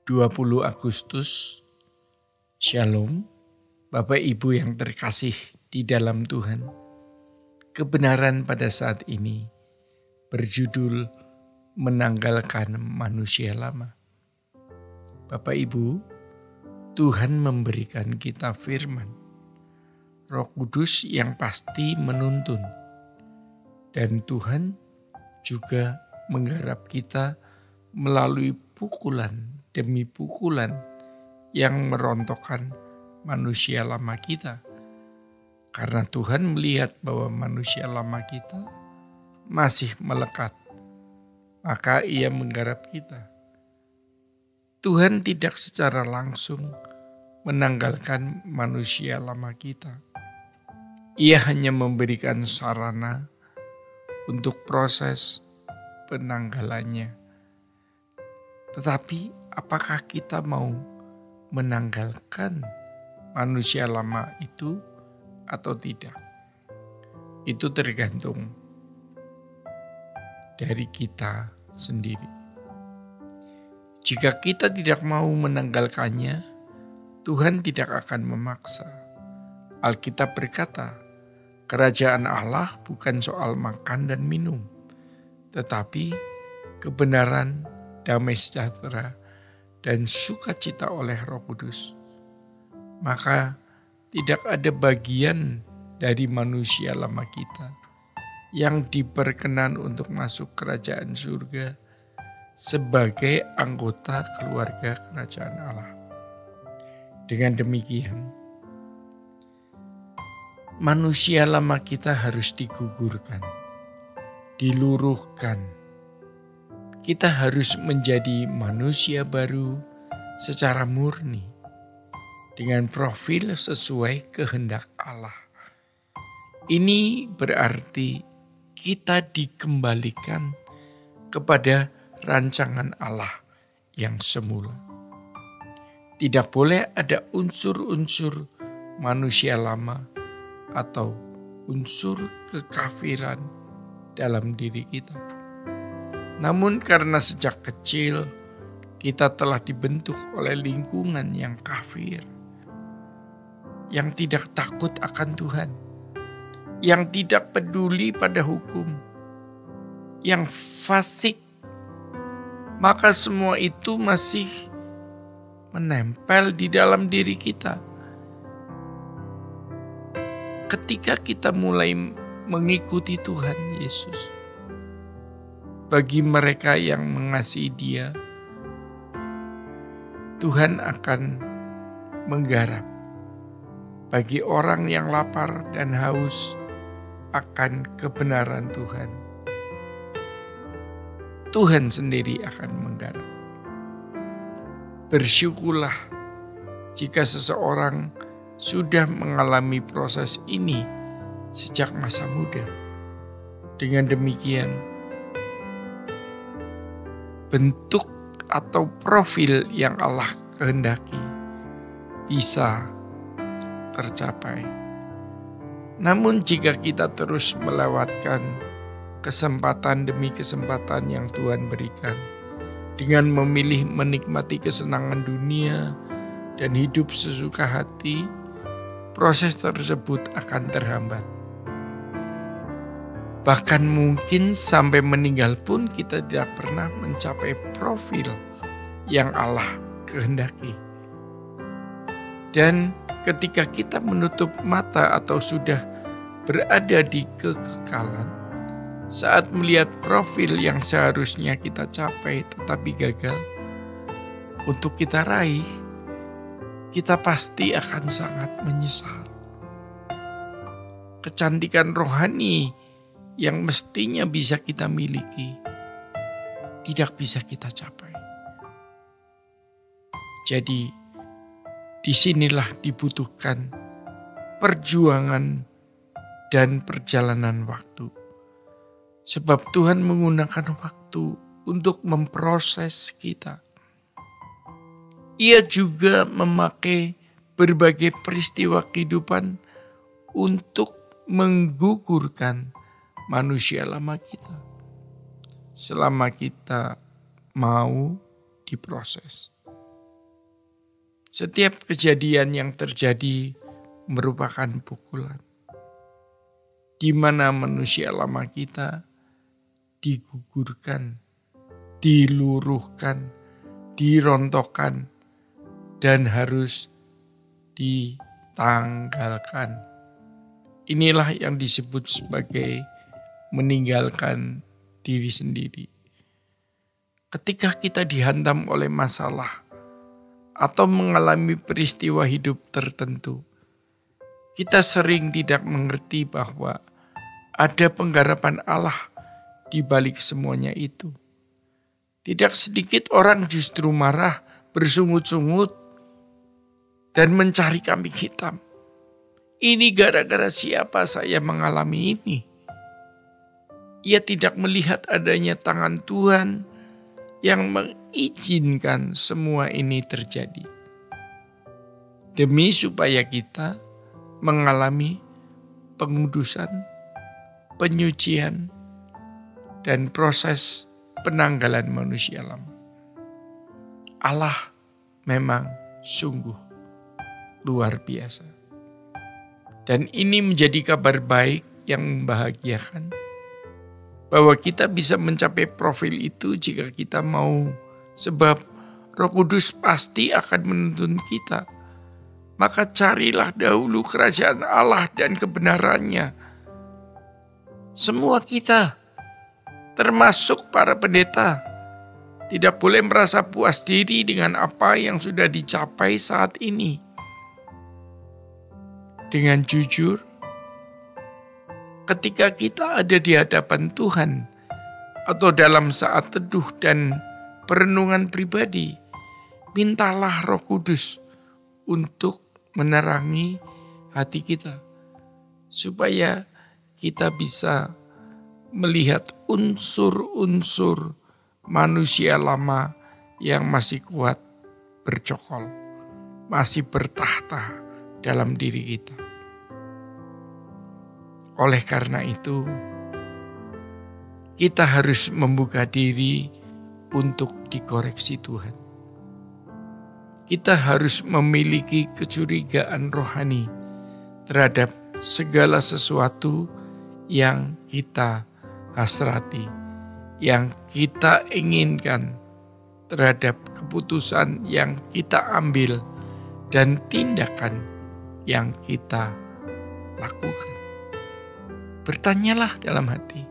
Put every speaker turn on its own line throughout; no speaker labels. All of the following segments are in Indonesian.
20 Agustus, Shalom, Bapak Ibu yang terkasih di dalam Tuhan. Kebenaran pada saat ini berjudul menanggalkan manusia lama. Bapak Ibu, Tuhan memberikan kita firman, Roh Kudus yang pasti menuntun, dan Tuhan juga menggarap kita melalui pukulan demi pukulan yang merontokkan manusia lama kita. Karena Tuhan melihat bahwa manusia lama kita masih melekat, maka Ia menggarap kita. Tuhan tidak secara langsung menanggalkan manusia lama kita. Ia hanya memberikan sarana untuk proses penanggalannya. Tetapi apakah kita mau menanggalkan manusia lama itu atau tidak? Itu tergantung dari kita sendiri. Jika kita tidak mau menanggalkannya, Tuhan tidak akan memaksa. Alkitab berkata, kerajaan Allah bukan soal makan dan minum, tetapi kebenaran, damai sejahtera, dan sukacita oleh Roh Kudus. Maka tidak ada bagian dari manusia lama kita yang diperkenan untuk masuk kerajaan surga sebagai anggota keluarga kerajaan Allah. Dengan demikian, manusia lama kita harus digugurkan, diluruhkan. Kita harus menjadi manusia baru secara murni, dengan profil sesuai kehendak Allah. Ini berarti kita dikembalikan kepada rancangan Allah yang semula. Tidak boleh ada unsur-unsur manusia lama atau unsur kekafiran dalam diri kita. Namun karena sejak kecil kita telah dibentuk oleh lingkungan yang kafir, yang tidak takut akan Tuhan, yang tidak peduli pada hukum, yang fasik, maka semua itu masih menempel di dalam diri kita. Ketika kita mulai mengikuti Tuhan Yesus, bagi mereka yang mengasihi Dia, Tuhan akan menggarap. Bagi orang yang lapar dan haus akan kebenaran Tuhan, Tuhan sendiri akan menggarap. Bersyukurlah jika seseorang sudah mengalami proses ini sejak masa muda. Dengan demikian, bentuk atau profil yang Allah kehendaki bisa tercapai. Namun jika kita terus melewatkan kesempatan demi kesempatan yang Tuhan berikan, dengan memilih menikmati kesenangan dunia dan hidup sesuka hati, proses tersebut akan terhambat. Bahkan mungkin sampai meninggal pun kita tidak pernah mencapai profil yang Allah kehendaki. Dan ketika kita menutup mata atau sudah berada di kekekalan, saat melihat profil yang seharusnya kita capai tetapi gagal untuk kita raih, kita pasti akan sangat menyesal. Kecantikan rohani yang mestinya bisa kita miliki tidak bisa kita capai. Jadi disinilah dibutuhkan perjuangan dan perjalanan waktu. Sebab Tuhan menggunakan waktu untuk memproses kita. Ia juga memakai berbagai peristiwa kehidupan untuk menggugurkan manusia lama kita. Selama kita mau diproses. Setiap kejadian yang terjadi merupakan pukulan, di mana manusia lama kita digugurkan, diluruhkan, dirontokkan, dan harus ditanggalkan. Inilah yang disebut sebagai meninggalkan diri sendiri. Ketika kita dihantam oleh masalah atau mengalami peristiwa hidup tertentu, kita sering tidak mengerti bahwa ada penggarapan Allah di balik semuanya itu. Tidak sedikit orang justru marah, bersungut-sungut, dan mencari kambing hitam. Ini gara-gara siapa saya mengalami ini? Ia tidak melihat adanya tangan Tuhan yang mengizinkan semua ini terjadi, demi supaya kita mengalami pengudusan, penyucian, dan proses penanggalan manusia lama. Allah memang sungguh luar biasa. Dan ini menjadi kabar baik yang membahagiakan, bahwa kita bisa mencapai profil itu jika kita mau, sebab Roh Kudus pasti akan menuntun kita. Maka carilah dahulu kerajaan Allah dan kebenarannya. Semua kita, termasuk para pendeta, tidak boleh merasa puas diri dengan apa yang sudah dicapai saat ini. Dengan jujur, ketika kita ada di hadapan Tuhan atau dalam saat teduh dan perenungan pribadi, mintalah Roh Kudus untuk menerangi hati kita, supaya kita bisa melihat unsur-unsur manusia lama yang masih kuat bercokol, masih bertahta dalam diri kita. Oleh karena itu, kita harus membuka diri untuk dikoreksi Tuhan. Kita harus memiliki kecurigaan rohani terhadap segala sesuatu yang kita hasrati, yang kita inginkan, terhadap keputusan yang kita ambil dan tindakan yang kita lakukan. Bertanyalah dalam hati,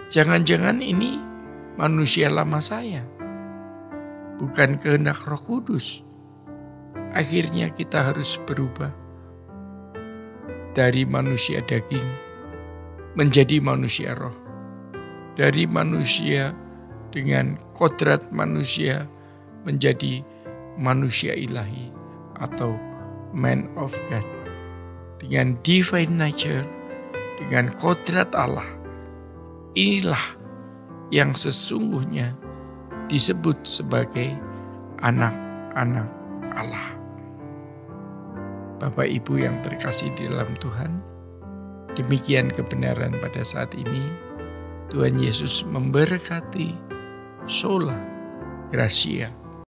jangan-jangan ini manusia lama saya, bukan kehendak Roh Kudus. Akhirnya kita harus berubah dari manusia daging menjadi manusia roh, dari manusia dengan kodrat manusia menjadi manusia ilahi atau man of God, dengan divine nature, dengan kodrat Allah. Inilah yang sesungguhnya disebut sebagai anak-anak Allah. Bapak Ibu yang terkasih di dalam Tuhan, demikian kebenaran pada saat ini. Tuhan Yesus memberkati. Sola Gracia.